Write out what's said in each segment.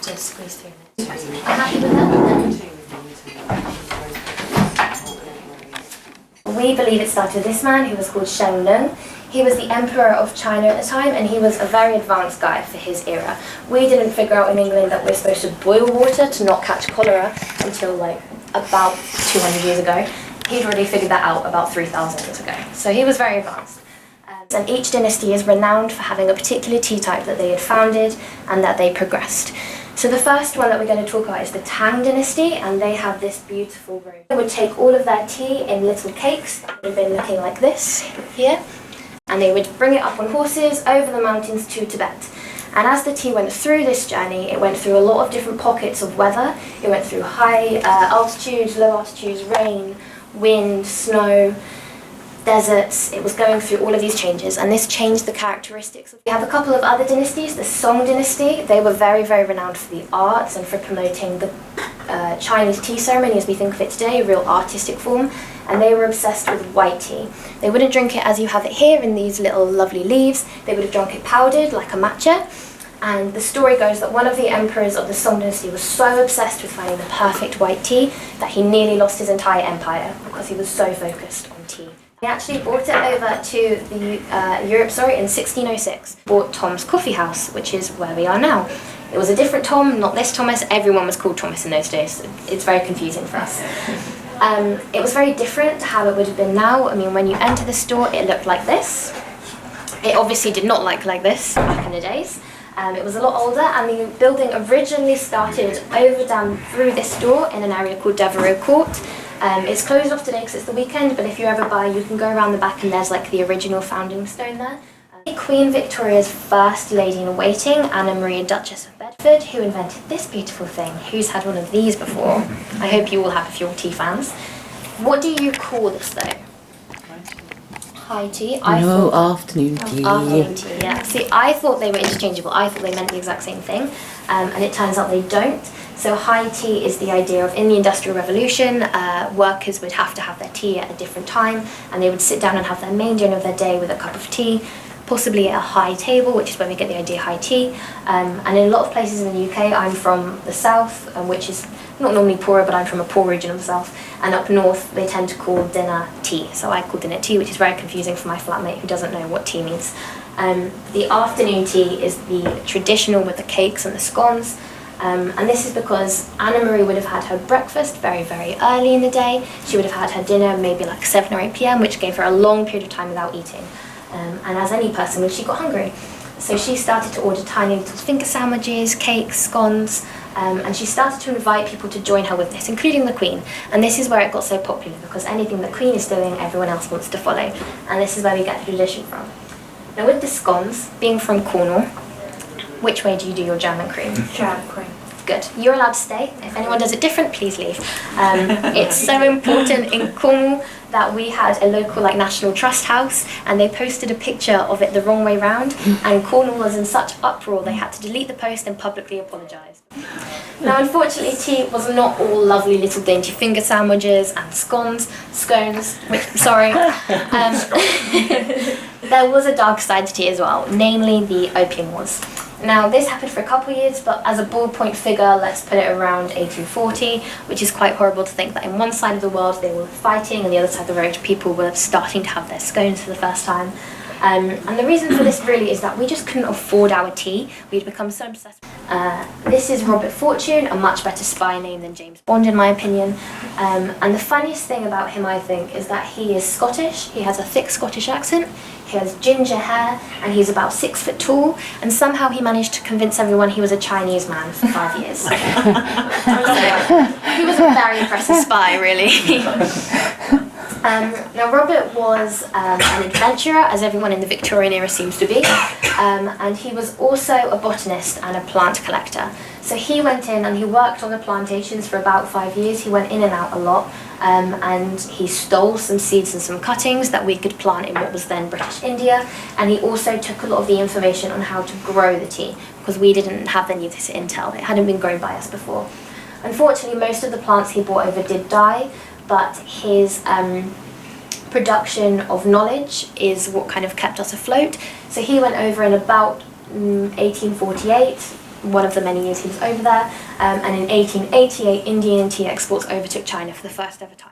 to squeeze through it. I'm happy with that? We believe it started with this man who was called S.E.London. He was the emperor of China at the time, and he was a very advanced guy for his era. We didn't figure out in England that we're supposed to boil water to not catch cholera until like about 200 years ago. He'd already figured that out about 3,000 years ago. So he was very advanced. And each dynasty is renowned for having a particular tea type that they had founded and that they progressed. So the first one that we're going to talk about is the Tang dynasty, and they have this beautiful room. They would take all of their tea in little cakes that would have been looking like this here, and they would bring it up on horses over the mountains to Tibet. And as the tea went through this journey, it went through a lot of different pockets of weather. It went through high altitudes, low altitudes, rain, wind, snow, deserts. It was going through all of these changes, and this changed the characteristics. We have a couple of other dynasties. The Song dynasty, they were very, very renowned for the arts and for promoting the Chinese tea ceremony as we think of it today, a real artistic form, and they were obsessed with white tea. They wouldn't drink it as you have it here in these little lovely leaves. They would have drunk it powdered like a matcha. And the story goes that one of the emperors of the Song dynasty was so obsessed with finding the perfect white tea that he nearly lost his entire empire because he was so focused on tea. He actually brought it over to the Europe, in 1606. Bought Tom's Coffee House, which is where we are now. It was a different Tom, not this Thomas. Everyone was called Thomas in those days. It's very confusing for us. It was very different to how it would have been now. I mean, when you enter the store, it looked like this. It obviously did not look like this back in the days. It was a lot older, and the building originally started over down through this door in an area called Devereux Court. It's closed off today because it's the weekend, but if you ever buy, you can go around the back and there's like the original founding stone there. Queen Victoria's first lady-in-waiting, Anna Maria Duchess of Bedford, who invented this beautiful thing. Who's had one of these before? I hope you all have if you're tea fans. What do you call this though? High tea? Afternoon tea. Afternoon tea, yeah. See, I thought they were interchangeable. I thought they meant the exact same thing, and it turns out they don't. So high tea is the idea of, in the Industrial Revolution, workers would have to have their tea at a different time, and they would sit down and have their main dinner of their day with a cup of tea, possibly at a high table, which is where we get the idea high tea. And in a lot of places in the UK, I'm from the south, which is not normally poorer, but I'm from a poor region of the south, and up north they tend to call dinner tea. So I call dinner tea, which is very confusing for my flatmate who doesn't know what tea means. The afternoon tea is the traditional with the cakes and the scones. And this is because Anna Marie would have had her breakfast very, very early in the day. She would have had her dinner maybe like 7 or 8 p.m, which gave her a long period of time without eating. And as any person would, she got hungry. So she started to order tiny little finger sandwiches, cakes, scones, and she started to invite people to join her with this, including the Queen. And this is where it got so popular, because anything the Queen is doing, everyone else wants to follow. And this is where we get the tradition from. Now with the scones, being from Cornwall, which way do you do your jam and cream? Jam and cream. Good. You're allowed to stay. If anyone does it different, please leave. It's so important in Cornwall that we had a local National Trust house, and they posted a picture of it the wrong way round, and Cornwall was in such uproar they had to delete the post and publicly apologise. Now unfortunately tea was not all lovely little dainty finger sandwiches and scones, there was a dark side to tea as well, namely the Opium Wars. Now this happened for a couple of years, but as a ballpoint figure, let's put it around 1840, which is quite horrible to think that in one side of the world they were fighting, and the other side of the road people were starting to have their scones for the first time. And the reason for this really is that we just couldn't afford our tea. We'd become so obsessed. This is Robert Fortune, a much better spy name than James Bond in my opinion. And the funniest thing about him, I think, is that he is Scottish. He has a thick Scottish accent. He has ginger hair, and he's about 6 foot tall, and somehow he managed to convince everyone he was a Chinese man for 5 years. So, he was a very impressive spy, really. Now Robert was an adventurer, as everyone in the Victorian era seems to be, and he was also a botanist and a plant collector. So he went in and he worked on the plantations for about 5 years. He went in and out a lot, and he stole some seeds and some cuttings that we could plant in what was then British India, and he also took a lot of the information on how to grow the tea, because we didn't have any of this intel. It hadn't been grown by us before. Unfortunately, most of the plants he brought over did die, but his production of knowledge is what kind of kept us afloat. So he went over in about 1848, one of the many years he was over there. And in 1888, Indian tea exports overtook China for the first ever time.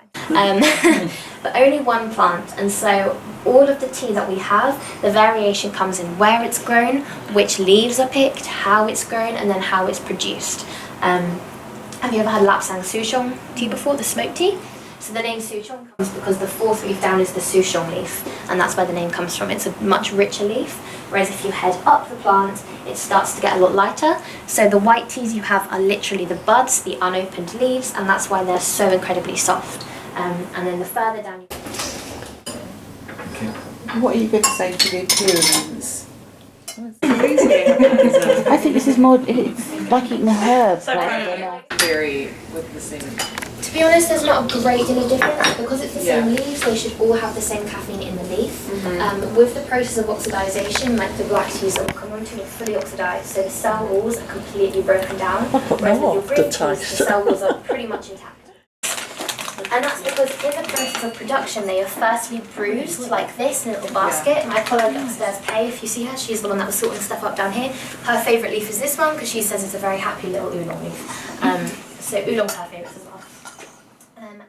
But only one plant, and so all of the tea that we have, the variation comes in where it's grown, which leaves are picked, how it's grown, and then how it's produced. Have you ever had Lapsang Souchong tea before, the smoked tea? So the name Souchong comes because the fourth leaf down is the Souchong leaf, and that's where the name comes from. It's a much richer leaf, whereas if you head up the plant, it starts to get a lot lighter. So the white teas you have are literally the buds, the unopened leaves, and that's why they're so incredibly soft. And then the further down you go. What are you going to say to the appearance? I think this is more, it's like eating a herb. Very with the same. To be honest, there's not a great deal of difference because it's the same leaves. They should all have the same caffeine in the leaf. With the process of oxidization, like the black teas that we'll come on to, are fully oxidized, so the cell walls are completely broken down. Whereas with your green teas, the cell walls are pretty much intact. And that's because in the process of production, they are firstly bruised like this in a little basket. My colleague upstairs, Kay, if you see her, she's the one that was sorting stuff up down here. Her favourite leaf is this one because she says it's a very happy little oolong leaf. So oolong's her favourite as well. And